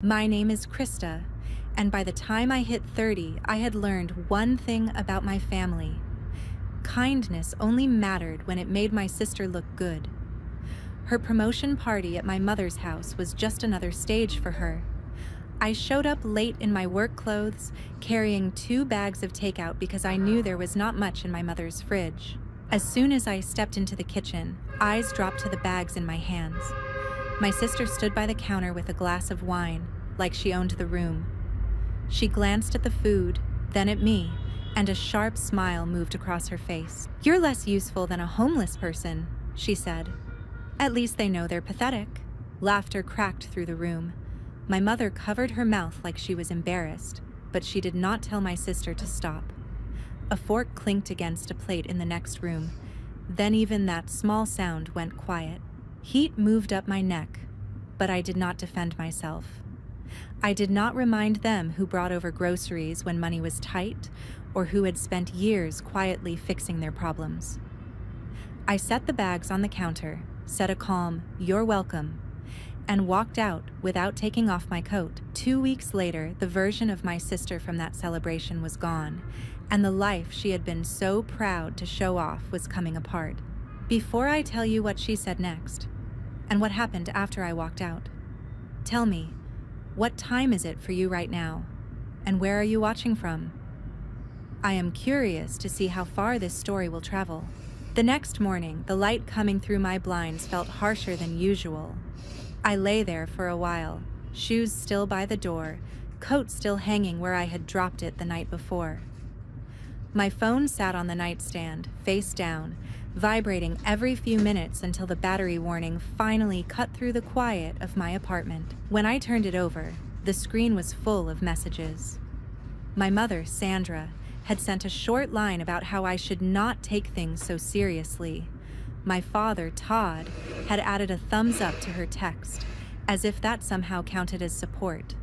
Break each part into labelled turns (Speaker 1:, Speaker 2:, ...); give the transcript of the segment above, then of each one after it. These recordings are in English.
Speaker 1: My name is Krista, and by the time I hit 30, I had learned one thing about my family. Kindness only mattered when it made my sister look good. Her promotion party at my mother's house was just another stage for her. I showed up late in my work clothes, carrying 2 bags of takeout because I knew there was not much in my mother's fridge. As soon as I stepped into the kitchen, eyes dropped to the bags in my hands. My sister stood by the counter with a glass of wine, like she owned the room. She glanced at the food, then at me, and a sharp smile moved across her face. "You're less useful than a homeless person," she said. "At least they know they're pathetic." Laughter cracked through the room. My mother covered her mouth like she was embarrassed, but she did not tell my sister to stop. A fork clinked against a plate in the next room. Then even that small sound went quiet. Heat moved up my neck, but I did not defend myself. I did not remind them who brought over groceries when money was tight, or who had spent years quietly fixing their problems. I set the bags on the counter, said a calm, "You're welcome," and walked out without taking off my coat. 2 weeks later, the version of my sister from that celebration was gone, and the life she had been so proud to show off was coming apart. Before I tell you what she said next, and what happened after I walked out, tell me, what time is it for you right now? And where are you watching from? I am curious to see how far this story will travel. The next morning, the light coming through my blinds felt harsher than usual. I lay there for a while, shoes still by the door, coat still hanging where I had dropped it the night before. My phone sat on the nightstand, face down, vibrating every few minutes until the battery warning finally cut through the quiet of my apartment. When I turned it over, the screen was full of messages. My mother, Sandra, had sent a short line about how I should not take things so seriously. My father, Todd, had added a thumbs up to her text, as if that somehow counted as support.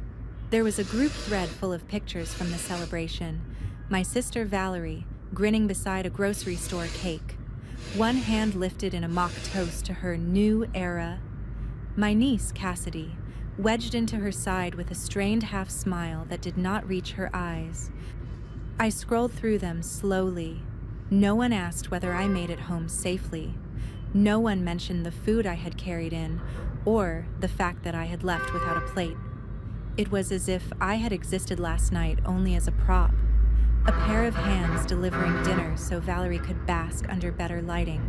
Speaker 1: There was a group thread full of pictures from the celebration. My sister, Valerie, grinning beside a grocery store cake, one hand lifted in a mock toast to her new era. My niece, Cassidy, wedged into her side with a strained half smile that did not reach her eyes. I scrolled through them slowly. No one asked whether I made it home safely. No one mentioned the food I had carried in, or the fact that I had left without a plate. It was as if I had existed last night only as a prop. A pair of hands delivering dinner so Valerie could bask under better lighting.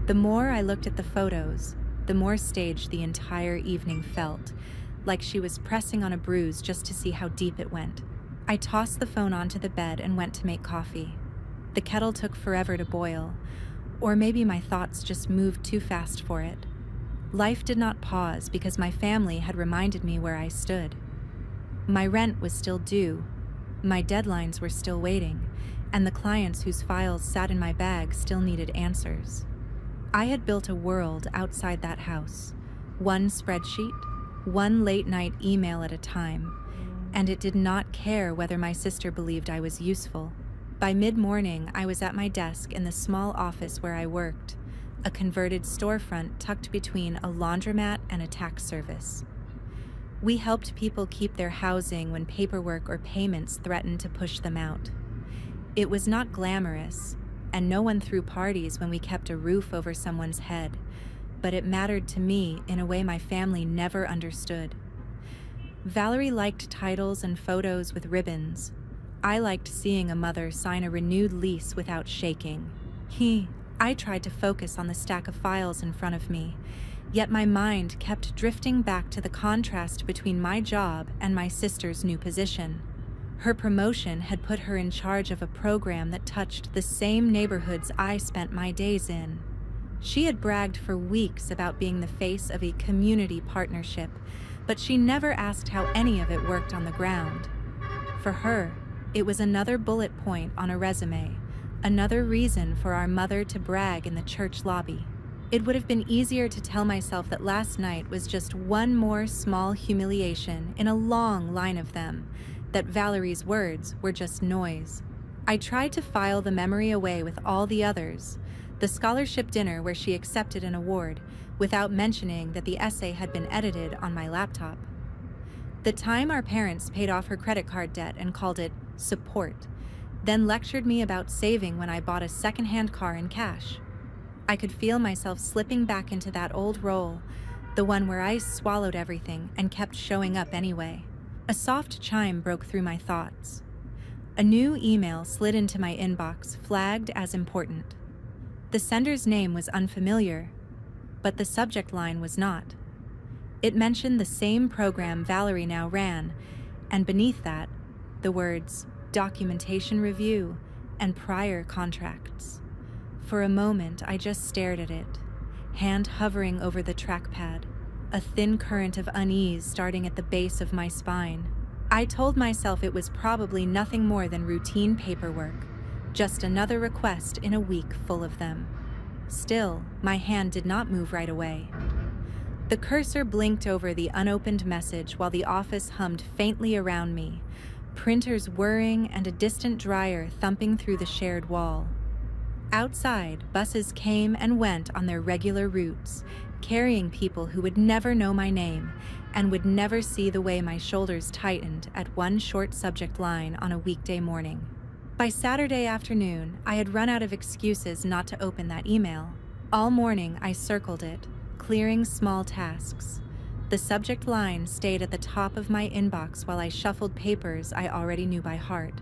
Speaker 1: The more I looked at the photos, the more staged the entire evening felt, like she was pressing on a bruise just to see how deep it went. I tossed the phone onto the bed and went to make coffee. The kettle took forever to boil, or maybe my thoughts just moved too fast for it. Life did not pause because my family had reminded me where I stood. My rent was still due. My deadlines were still waiting, and the clients whose files sat in my bag still needed answers. I had built a world outside that house, one spreadsheet, one late-night email at a time, and it did not care whether my sister believed I was useful. By mid-morning, I was at my desk in the small office where I worked, a converted storefront tucked between a laundromat and a tax service. We helped people keep their housing when paperwork or payments threatened to push them out. It was not glamorous, and no one threw parties when we kept a roof over someone's head, but it mattered to me in a way my family never understood. Valerie liked titles and photos with ribbons. I liked seeing a mother sign a renewed lease without shaking. I tried to focus on the stack of files in front of me, yet my mind kept drifting back to the contrast between my job and my sister's new position. Her promotion had put her in charge of a program that touched the same neighborhoods I spent my days in. She had bragged for weeks about being the face of a community partnership, but she never asked how any of it worked on the ground. For her, it was another bullet point on a resume, another reason for our mother to brag in the church lobby. It would have been easier to tell myself that last night was just one more small humiliation in a long line of them, that Valerie's words were just noise. I tried to file the memory away with all the others, the scholarship dinner where she accepted an award, without mentioning that the essay had been edited on my laptop. The time our parents paid off her credit card debt and called it support, then lectured me about saving when I bought a secondhand car in cash. I could feel myself slipping back into that old role, the one where I swallowed everything and kept showing up anyway. A soft chime broke through my thoughts. A new email slid into my inbox, flagged as important. The sender's name was unfamiliar, but the subject line was not. It mentioned the same program Valerie now ran, and beneath that, the words documentation review and prior contracts. For a moment, I just stared at it, hand hovering over the trackpad, a thin current of unease starting at the base of my spine. I told myself it was probably nothing more than routine paperwork, just another request in a week full of them. Still, my hand did not move right away. The cursor blinked over the unopened message while the office hummed faintly around me, printers whirring and a distant dryer thumping through the shared wall. Outside, buses came and went on their regular routes, carrying people who would never know my name and would never see the way my shoulders tightened at one short subject line on a weekday morning. By Saturday afternoon, I had run out of excuses not to open that email. All morning, I circled it, clearing small tasks. The subject line stayed at the top of my inbox while I shuffled papers I already knew by heart.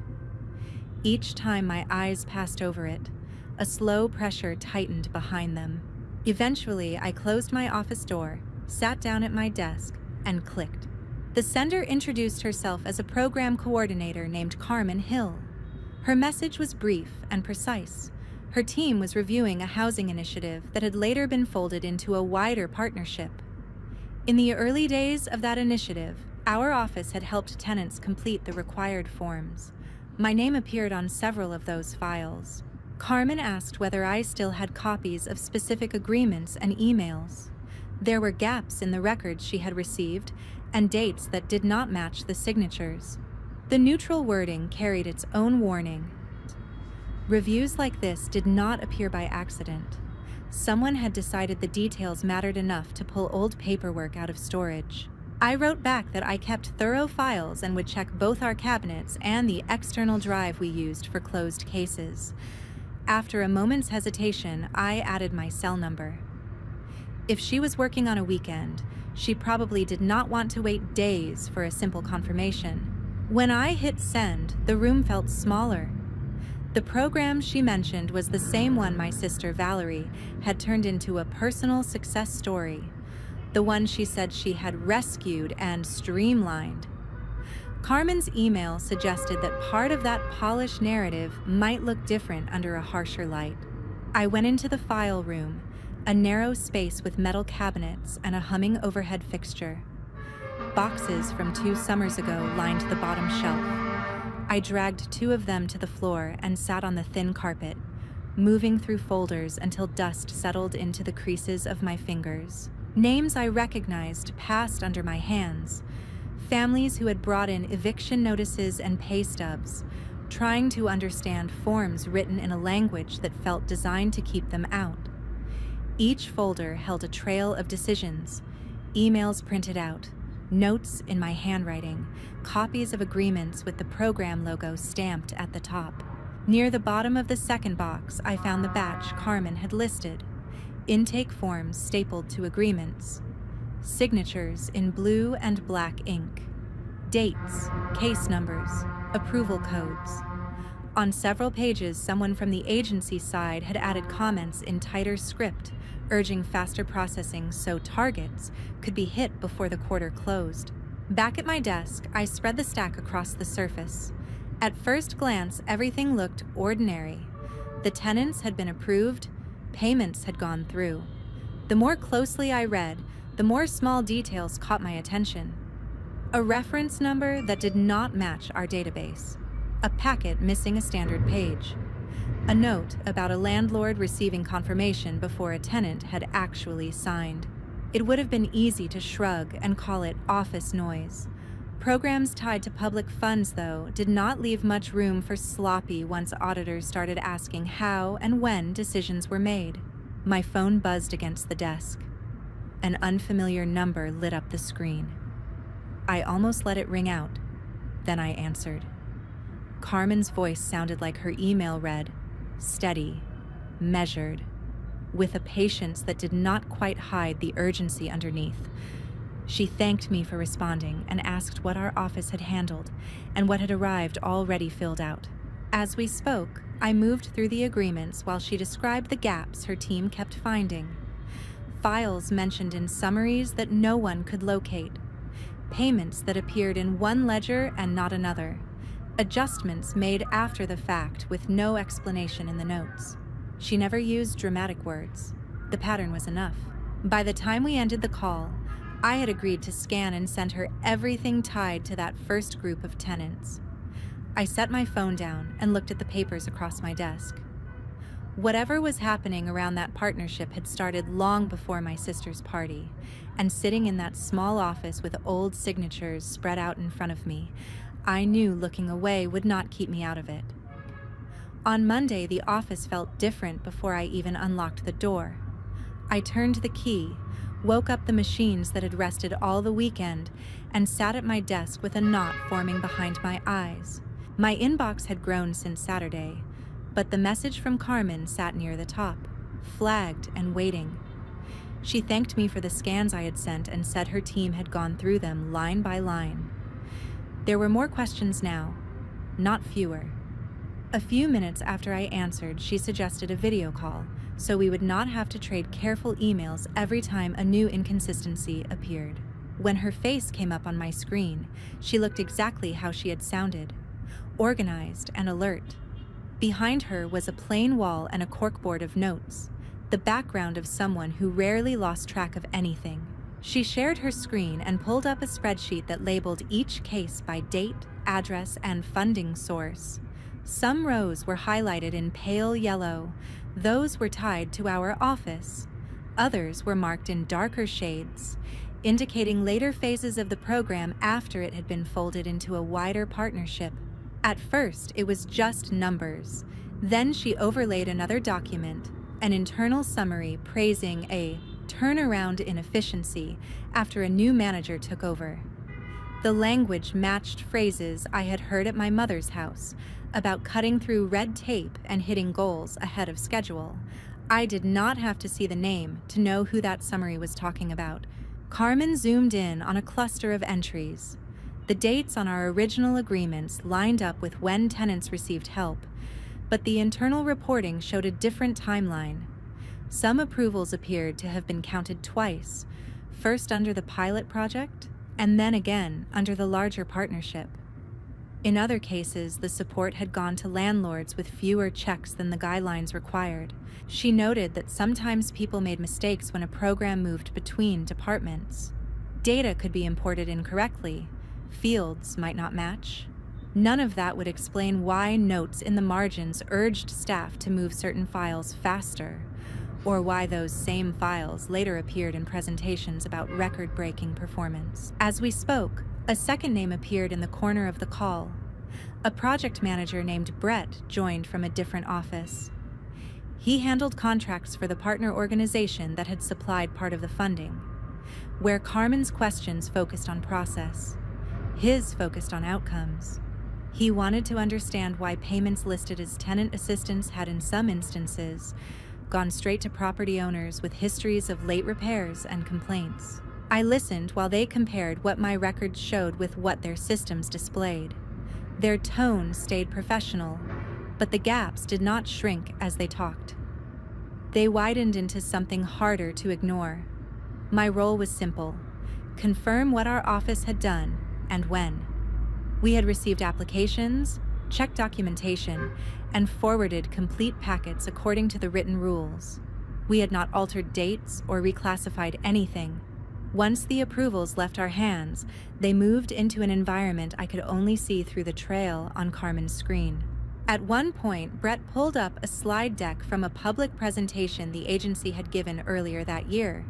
Speaker 1: Each time my eyes passed over it, a slow pressure tightened behind them. Eventually, I closed my office door, sat down at my desk, and clicked. The sender introduced herself as a program coordinator named Carmen Hill. Her message was brief and precise. Her team was reviewing a housing initiative that had later been folded into a wider partnership. In the early days of that initiative, our office had helped tenants complete the required forms. My name appeared on several of those files. Carmen asked whether I still had copies of specific agreements and emails. There were gaps in the records she had received and dates that did not match the signatures. The neutral wording carried its own warning. Reviews like this did not appear by accident. Someone had decided the details mattered enough to pull old paperwork out of storage. I wrote back that I kept thorough files and would check both our cabinets and the external drive we used for closed cases. After a moment's hesitation, I added my cell number. If she was working on a weekend, she probably did not want to wait days for a simple confirmation. When I hit send, the room felt smaller. The program she mentioned was the same one my sister Valerie had turned into a personal success story, the one she said she had rescued and streamlined. Carmen's email suggested that part of that polished narrative might look different under a harsher light. I went into the file room, a narrow space with metal cabinets and a humming overhead fixture. Boxes from 2 summers ago lined the bottom shelf. I dragged 2 of them to the floor and sat on the thin carpet, moving through folders until dust settled into the creases of my fingers. Names I recognized passed under my hands. Families who had brought in eviction notices and pay stubs, trying to understand forms written in a language that felt designed to keep them out. Each folder held a trail of decisions, emails printed out, notes in my handwriting, copies of agreements with the program logo stamped at the top. Near the bottom of the second box, I found the batch Carmen had listed. Intake forms stapled to agreements. Signatures in blue and black ink. Dates, case numbers, approval codes. On several pages, someone from the agency side had added comments in tighter script, urging faster processing so targets could be hit before the quarter closed. Back at my desk, I spread the stack across the surface. At first glance, everything looked ordinary. The tenants had been approved, payments had gone through. The more closely I read, the more small details caught my attention. A reference number that did not match our database. A packet missing a standard page. A note about a landlord receiving confirmation before a tenant had actually signed. It would have been easy to shrug and call it office noise. Programs tied to public funds, though, did not leave much room for sloppy once auditors started asking how and when decisions were made. My phone buzzed against the desk. An unfamiliar number lit up the screen. I almost let it ring out. Then I answered. Carmen's voice sounded like her email read, steady, measured, with a patience that did not quite hide the urgency underneath. She thanked me for responding and asked what our office had handled and what had arrived already filled out. As we spoke, I moved through the agreements while she described the gaps her team kept finding. Files mentioned in summaries that no one could locate. Payments that appeared in one ledger and not another. Adjustments made after the fact with no explanation in the notes. She never used dramatic words. The pattern was enough. By the time we ended the call, I had agreed to scan and send her everything tied to that first group of tenants. I set my phone down and looked at the papers across my desk. Whatever was happening around that partnership had started long before my sister's party, and sitting in that small office with old signatures spread out in front of me, I knew looking away would not keep me out of it. On Monday, the office felt different before I even unlocked the door. I turned the key, woke up the machines that had rested all the weekend, and sat at my desk with a knot forming behind my eyes. My inbox had grown since Saturday, but the message from Carmen sat near the top, flagged and waiting. She thanked me for the scans I had sent and said her team had gone through them line by line. There were more questions now, not fewer. A few minutes after I answered, she suggested a video call, so we would not have to trade careful emails every time a new inconsistency appeared. When her face came up on my screen, she looked exactly how she had sounded, organized and alert. Behind her was a plain wall and a corkboard of notes, the background of someone who rarely lost track of anything. She shared her screen and pulled up a spreadsheet that labeled each case by date, address, and funding source. Some rows were highlighted in pale yellow. Those were tied to our office. Others were marked in darker shades, indicating later phases of the program after it had been folded into a wider partnership. At first, it was just numbers. Then she overlaid another document, an internal summary praising a turnaround in efficiency after a new manager took over. The language matched phrases I had heard at my mother's house about cutting through red tape and hitting goals ahead of schedule. I did not have to see the name to know who that summary was talking about. Carmen zoomed in on a cluster of entries. The dates on our original agreements lined up with when tenants received help, but the internal reporting showed a different timeline. Some approvals appeared to have been counted twice, first under the pilot project, and then again under the larger partnership. In other cases, the support had gone to landlords with fewer checks than the guidelines required. She noted that sometimes people made mistakes when a program moved between departments. Data could be imported incorrectly. Fields might not match. None of that would explain why notes in the margins urged staff to move certain files faster, or why those same files later appeared in presentations about record-breaking performance. As we spoke, a second name appeared in the corner of the call. A project manager named Brett joined from a different office. He handled contracts for the partner organization that had supplied part of the funding, where Carmen's questions focused on process. His focused on outcomes. He wanted to understand why payments listed as tenant assistance had in some instances gone straight to property owners with histories of late repairs and complaints. I listened while they compared what my records showed with what their systems displayed. Their tone stayed professional, but the gaps did not shrink as they talked. They widened into something harder to ignore. My role was simple: confirm what our office had done and when. We had received applications, checked documentation, and forwarded complete packets according to the written rules. We had not altered dates or reclassified anything. Once the approvals left our hands, they moved into an environment I could only see through the trail on Carmen's screen. At one point, Brett pulled up a slide deck from a public presentation the agency had given earlier that year.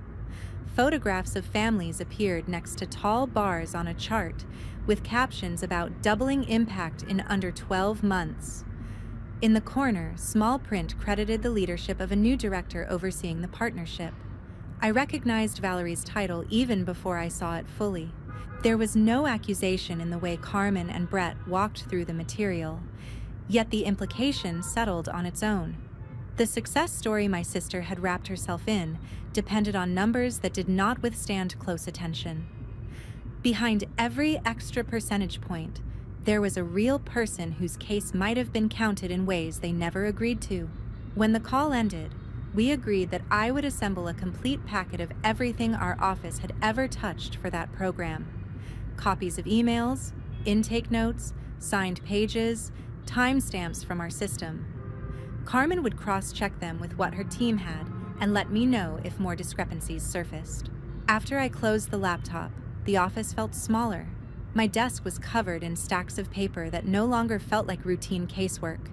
Speaker 1: Photographs of families appeared next to tall bars on a chart with captions about doubling impact in under 12 months. In the corner, small print credited the leadership of a new director overseeing the partnership. I recognized Valerie's title even before I saw it fully. There was no accusation in the way Carmen and Brett walked through the material, yet the implication settled on its own. The success story my sister had wrapped herself in depended on numbers that did not withstand close attention. Behind every extra percentage point, there was a real person whose case might have been counted in ways they never agreed to. When the call ended, we agreed that I would assemble a complete packet of everything our office had ever touched for that program. Copies of emails, intake notes, signed pages, timestamps from our system. Carmen would cross-check them with what her team had and let me know if more discrepancies surfaced. After I closed the laptop, the office felt smaller. My desk was covered in stacks of paper that no longer felt like routine casework.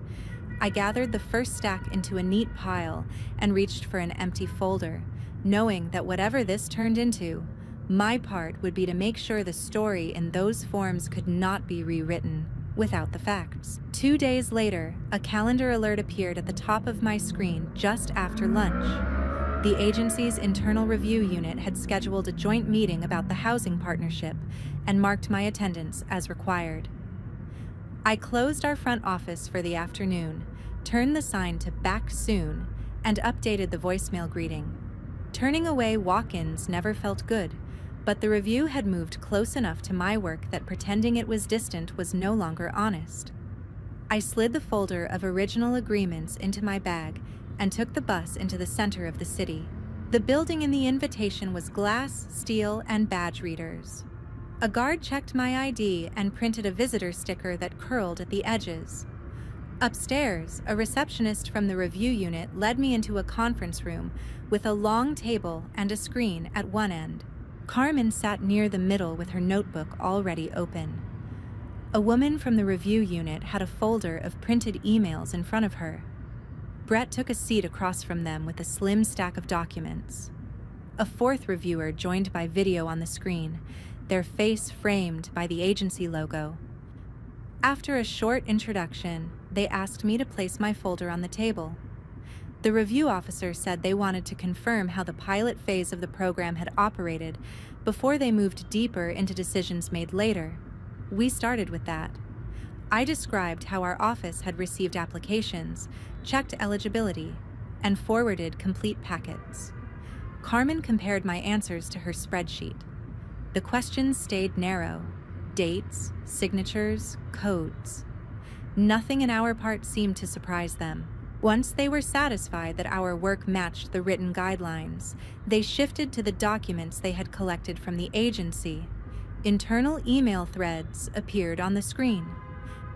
Speaker 1: I gathered the first stack into a neat pile and reached for an empty folder, knowing that whatever this turned into, my part would be to make sure the story in those forms could not be rewritten without the facts. 2 days later, a calendar alert appeared at the top of my screen just after lunch. The agency's internal review unit had scheduled a joint meeting about the housing partnership and marked my attendance as required. I closed our front office for the afternoon, turned the sign to "Back Soon," and updated the voicemail greeting. Turning away walk-ins never felt good, but the review had moved close enough to my work that pretending it was distant was no longer honest. I slid the folder of original agreements into my bag and took the bus into the center of the city. The building in the invitation was glass, steel, and badge readers. A guard checked my ID and printed a visitor sticker that curled at the edges. Upstairs, a receptionist from the review unit led me into a conference room with a long table and a screen at one end. Carmen sat near the middle with her notebook already open. A woman from the review unit had a folder of printed emails in front of her. Brett took a seat across from them with a slim stack of documents. A fourth reviewer joined by video on the screen, their face framed by the agency logo. After a short introduction, they asked me to place my folder on the table. The review officer said they wanted to confirm how the pilot phase of the program had operated before they moved deeper into decisions made later. We started with that. I described how our office had received applications, checked eligibility, and forwarded complete packets. Carmen compared my answers to her spreadsheet. The questions stayed narrow: dates, signatures, codes. Nothing in our part seemed to surprise them. Once they were satisfied that our work matched the written guidelines, they shifted to the documents they had collected from the agency. Internal email threads appeared on the screen.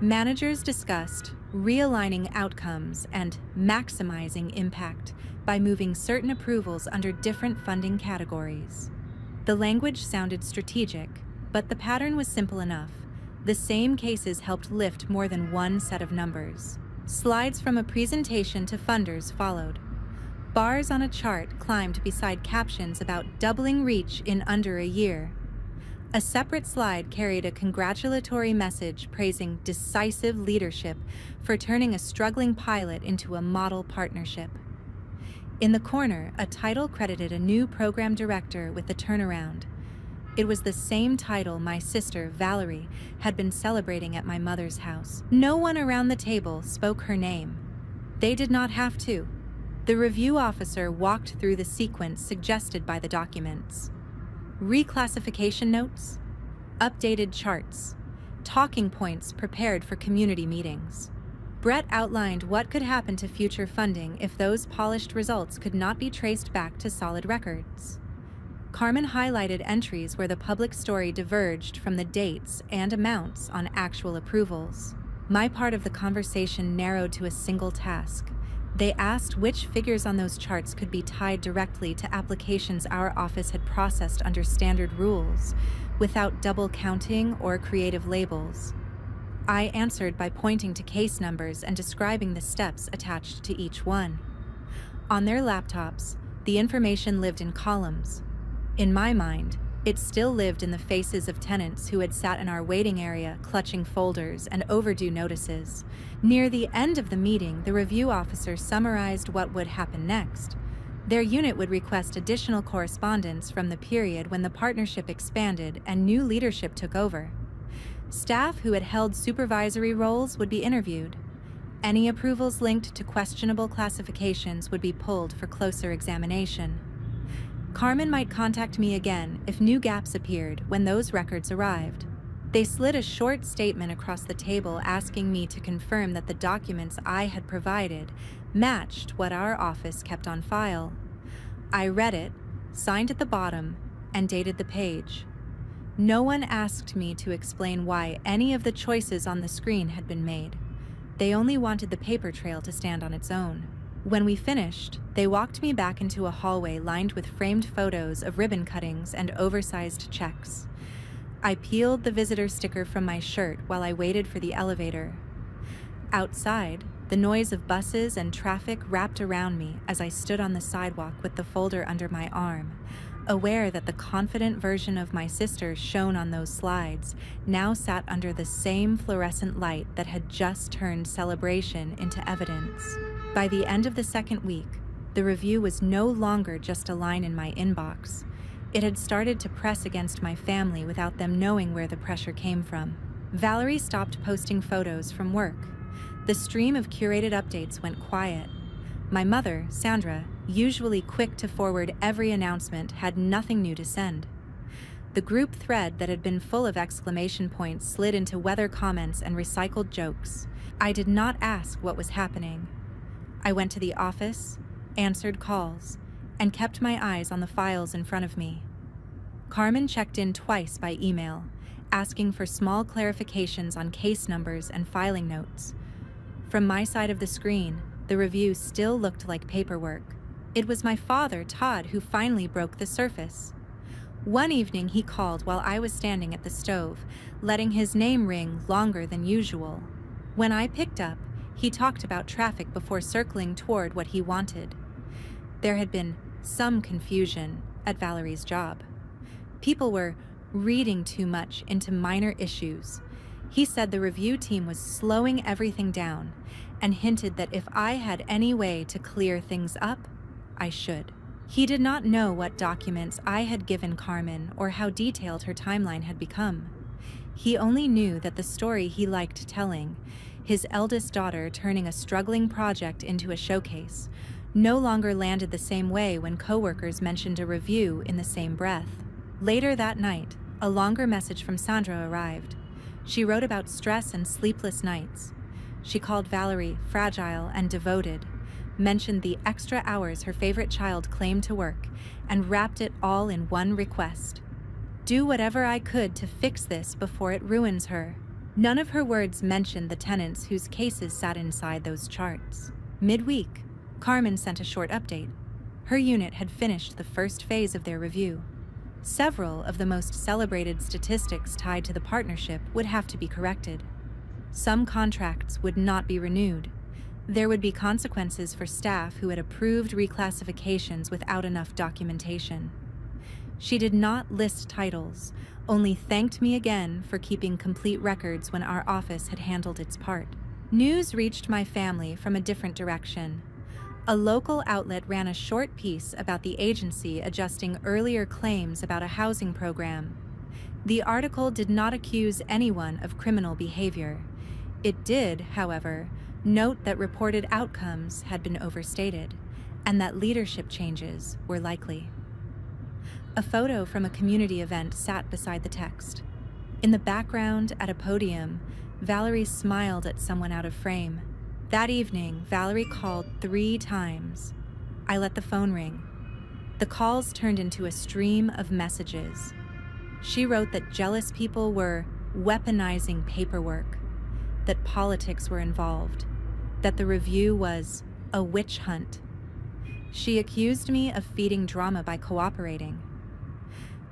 Speaker 1: Managers discussed realigning outcomes and maximizing impact by moving certain approvals under different funding categories. The language sounded strategic, but the pattern was simple enough. The same cases helped lift more than one set of numbers. Slides from a presentation to funders followed. Bars on a chart climbed beside captions about doubling reach in under a year. A separate slide carried a congratulatory message praising decisive leadership for turning a struggling pilot into a model partnership. In the corner, a title credited a new program director with the turnaround. It was the same title my sister, Valerie, had been celebrating at my mother's house. No one around the table spoke her name. They did not have to. The review officer walked through the sequence suggested by the documents. Reclassification notes, updated charts, talking points prepared for community meetings. Brett outlined what could happen to future funding if those polished results could not be traced back to solid records. Carmen highlighted entries where the public story diverged from the dates and amounts on actual approvals. My part of the conversation narrowed to a single task. They asked which figures on those charts could be tied directly to applications our office had processed under standard rules, without double counting or creative labels. I answered by pointing to case numbers and describing the steps attached to each one. On their laptops, the information lived in columns. In my mind, it still lived in the faces of tenants who had sat in our waiting area clutching folders and overdue notices. Near the end of the meeting, the review officer summarized what would happen next. Their unit would request additional correspondence from the period when the partnership expanded and new leadership took over. Staff who had held supervisory roles would be interviewed. Any approvals linked to questionable classifications would be pulled for closer examination. Carmen might contact me again if new gaps appeared when those records arrived. They slid a short statement across the table asking me to confirm that the documents I had provided matched what our office kept on file. I read it, signed at the bottom, and dated the page. No one asked me to explain why any of the choices on the screen had been made. They only wanted the paper trail to stand on its own. When we finished, they walked me back into a hallway lined with framed photos of ribbon cuttings and oversized checks. I peeled the visitor sticker from my shirt while I waited for the elevator. Outside, the noise of buses and traffic wrapped around me as I stood on the sidewalk with the folder under my arm, aware that the confident version of my sister shown on those slides now sat under the same fluorescent light that had just turned celebration into evidence. By the end of the second week, the review was no longer just a line in my inbox. It had started to press against my family without them knowing where the pressure came from. Valerie stopped posting photos from work. The stream of curated updates went quiet. My mother, Sandra, usually quick to forward every announcement, had nothing new to send. The group thread that had been full of exclamation points slid into weather comments and recycled jokes. I did not ask what was happening. I went to the office, answered calls, and kept my eyes on the files in front of me. Carmen checked in twice by email, asking for small clarifications on case numbers and filing notes. From my side of the screen, the review still looked like paperwork. It was my father, Todd, who finally broke the surface. One evening he called while I was standing at the stove, letting his name ring longer than usual. When I picked up, he talked about traffic before circling toward what he wanted. There had been some confusion at Valerie's job. People were reading too much into minor issues. He said the review team was slowing everything down and hinted that if I had any way to clear things up, I should. He did not know what documents I had given Carmen or how detailed her timeline had become. He only knew that the story he liked telling, his eldest daughter turning a struggling project into a showcase, no longer landed the same way when coworkers mentioned a review in the same breath. Later that night, a longer message from Sandra arrived. She wrote about stress and sleepless nights. She called Valerie fragile and devoted, mentioned the extra hours her favorite child claimed to work, and wrapped it all in one request. Do whatever I could to fix this before it ruins her. None of her words mentioned the tenants whose cases sat inside those charts. Midweek, Carmen sent a short update. Her unit had finished the first phase of their review. Several of the most celebrated statistics tied to the partnership would have to be corrected. Some contracts would not be renewed. There would be consequences for staff who had approved reclassifications without enough documentation. She did not list titles, only thanked me again for keeping complete records when our office had handled its part. News reached my family from a different direction. A local outlet ran a short piece about the agency adjusting earlier claims about a housing program. The article did not accuse anyone of criminal behavior. It did, however, note that reported outcomes had been overstated and that leadership changes were likely. A photo from a community event sat beside the text. In the background, at a podium, Valerie smiled at someone out of frame. That evening, Valerie called 3 times. I let the phone ring. The calls turned into a stream of messages. She wrote that jealous people were weaponizing paperwork, that politics were involved, that the review was a witch hunt. She accused me of feeding drama by cooperating.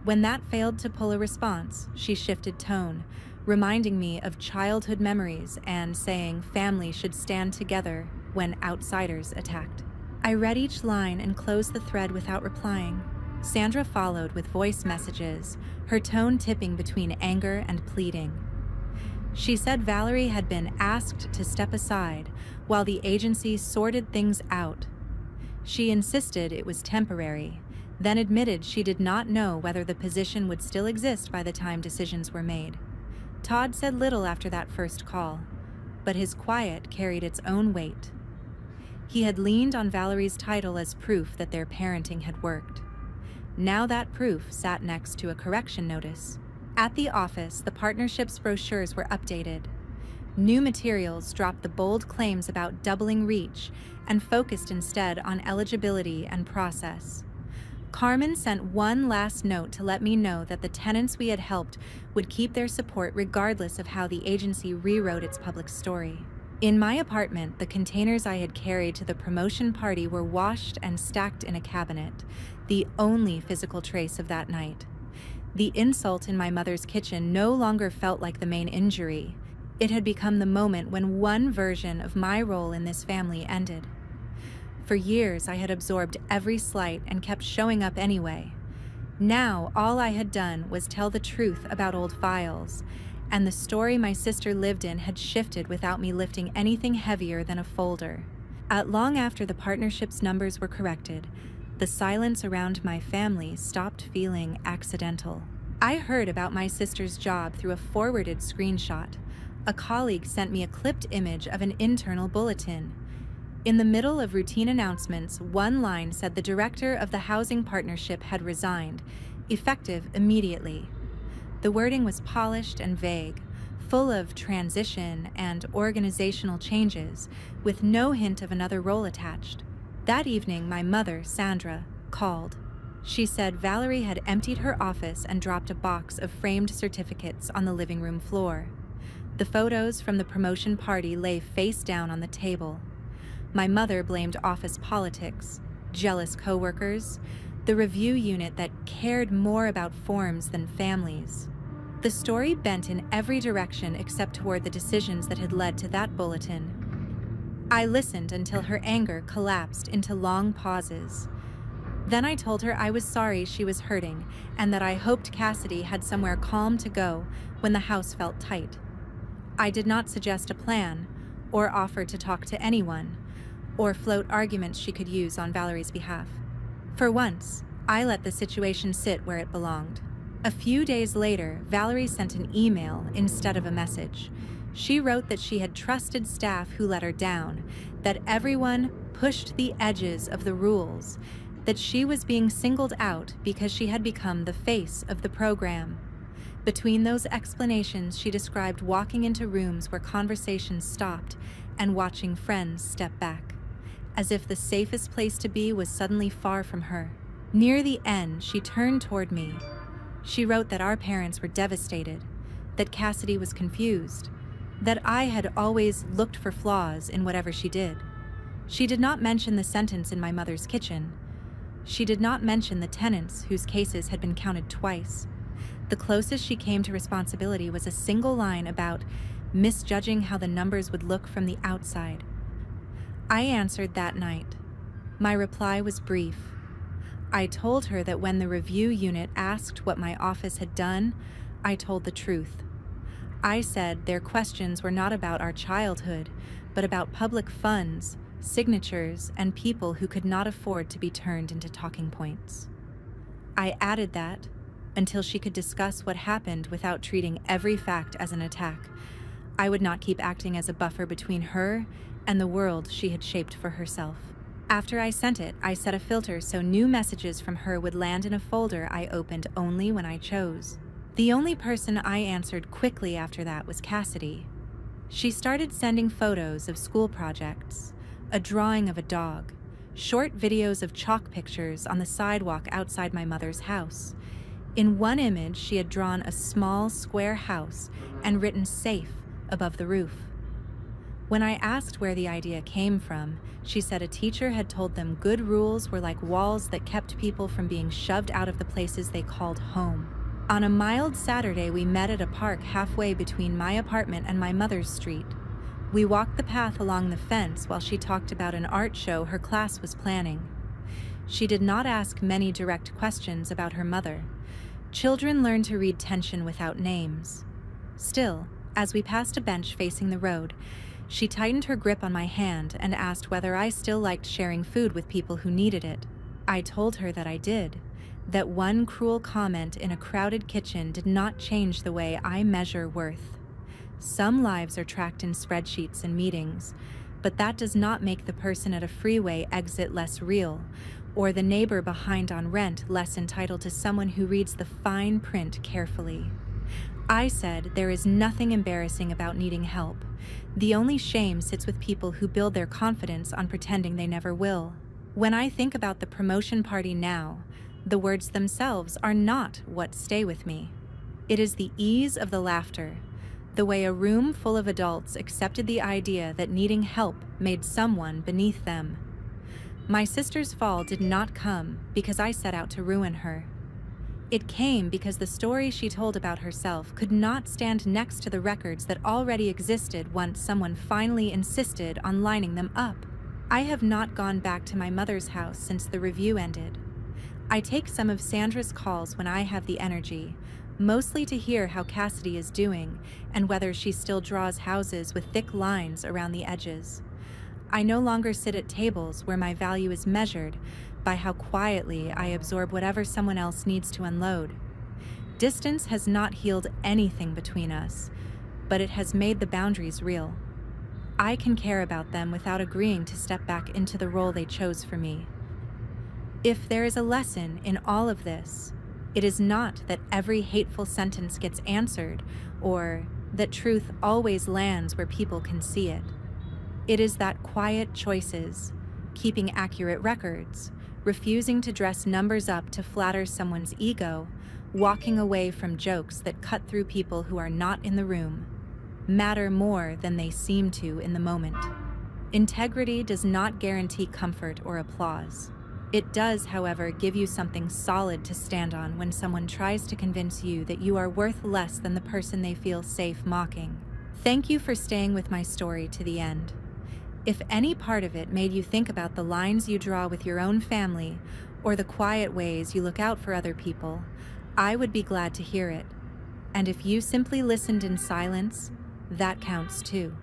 Speaker 1: When that failed to pull a response, she shifted tone, reminding me of childhood memories and saying family should stand together when outsiders attacked. I read each line and closed the thread without replying. Sandra followed with voice messages, her tone tipping between anger and pleading. She said Valerie had been asked to step aside while the agency sorted things out. She insisted it was temporary, then admitted she did not know whether the position would still exist by the time decisions were made. Todd said little after that first call, but his quiet carried its own weight. He had leaned on Valerie's title as proof that their parenting had worked. Now that proof sat next to a correction notice. At the office, the partnership's brochures were updated. New materials dropped the bold claims about doubling reach and focused instead on eligibility and process. Carmen sent one last note to let me know that the tenants we had helped would keep their support regardless of how the agency rewrote its public story. In my apartment, the containers I had carried to the promotion party were washed and stacked in a cabinet, the only physical trace of that night. The insult in my mother's kitchen no longer felt like the main injury. It had become the moment when one version of my role in this family ended. For years, I had absorbed every slight and kept showing up anyway. Now, all I had done was tell the truth about old files, and the story my sister lived in had shifted without me lifting anything heavier than a folder. Long after the partnership's numbers were corrected, the silence around my family stopped feeling accidental. I heard about my sister's job through a forwarded screenshot. A colleague sent me a clipped image of an internal bulletin. In the middle of routine announcements, one line said the director of the housing partnership had resigned, effective immediately. The wording was polished and vague, full of transition and organizational changes, with no hint of another role attached. That evening, my mother, Sandra, called. She said Valerie had emptied her office and dropped a box of framed certificates on the living room floor. The photos from the promotion party lay face down on the table. My mother blamed office politics, jealous coworkers, the review unit that cared more about forms than families. The story bent in every direction except toward the decisions that had led to that bulletin. I listened until her anger collapsed into long pauses. Then I told her I was sorry she was hurting and that I hoped Cassidy had somewhere calm to go when the house felt tight. I did not suggest a plan, or offer to talk to anyone, or float arguments she could use on Valerie's behalf. For once, I let the situation sit where it belonged. A few days later, Valerie sent an email instead of a message. She wrote that she had trusted staff who let her down, that everyone pushed the edges of the rules, that she was being singled out because she had become the face of the program. Between those explanations, she described walking into rooms where conversations stopped and watching friends step back, as if the safest place to be was suddenly far from her. Near the end, she turned toward me. She wrote that our parents were devastated, that Cassidy was confused, that I had always looked for flaws in whatever she did. She did not mention the sentence in my mother's kitchen. She did not mention the tenants whose cases had been counted twice. The closest she came to responsibility was a single line about misjudging how the numbers would look from the outside. I answered that night. My reply was brief. I told her that when the review unit asked what my office had done, I told the truth. I said their questions were not about our childhood, but about public funds, signatures, and people who could not afford to be turned into talking points. I added that, until she could discuss what happened without treating every fact as an attack, I would not keep acting as a buffer between her and the world she had shaped for herself. After I sent it, I set a filter so new messages from her would land in a folder I opened only when I chose. The only person I answered quickly after that was Cassidy. She started sending photos of school projects, a drawing of a dog, short videos of chalk pictures on the sidewalk outside my mother's house. In one image, she had drawn a small square house and written "safe" above the roof. When I asked where the idea came from, she said a teacher had told them good rules were like walls that kept people from being shoved out of the places they called home. On a mild Saturday, we met at a park halfway between my apartment and my mother's street. We walked the path along the fence while she talked about an art show her class was planning. She did not ask many direct questions about her mother. Children learn to read tension without names. Still, as we passed a bench facing the road, She tightened her grip on my hand and asked whether I still liked sharing food with people who needed it. I told her that I did, that one cruel comment in a crowded kitchen did not change the way I measure worth. Some lives are tracked in spreadsheets and meetings, but that does not make the person at a freeway exit less real, or the neighbor behind on rent less entitled to someone who reads the fine print carefully. I said there is nothing embarrassing about needing help. The only shame sits with people who build their confidence on pretending they never will. When I think about the promotion party now, the words themselves are not what stay with me. It is the ease of the laughter, the way a room full of adults accepted the idea that needing help made someone beneath them. My sister's fall did not come because I set out to ruin her. It came because the story she told about herself could not stand next to the records that already existed once someone finally insisted on lining them up. I have not gone back to my mother's house since the review ended. I take some of Sandra's calls when I have the energy, mostly to hear how Cassidy is doing and whether she still draws houses with thick lines around the edges. I no longer sit at tables where my value is measured by how quietly I absorb whatever someone else needs to unload. Distance has not healed anything between us, but it has made the boundaries real. I can care about them without agreeing to step back into the role they chose for me. If there is a lesson in all of this, it is not that every hateful sentence gets answered or that truth always lands where people can see it. It is that quiet choices, keeping accurate records, refusing to dress numbers up to flatter someone's ego, walking away from jokes that cut through people who are not in the room, matter more than they seem to in the moment. Integrity does not guarantee comfort or applause. It does, however, give you something solid to stand on when someone tries to convince you that you are worth less than the person they feel safe mocking. Thank you for staying with my story to the end. If any part of it made you think about the lines you draw with your own family or the quiet ways you look out for other people, I would be glad to hear it. And if you simply listened in silence, that counts too.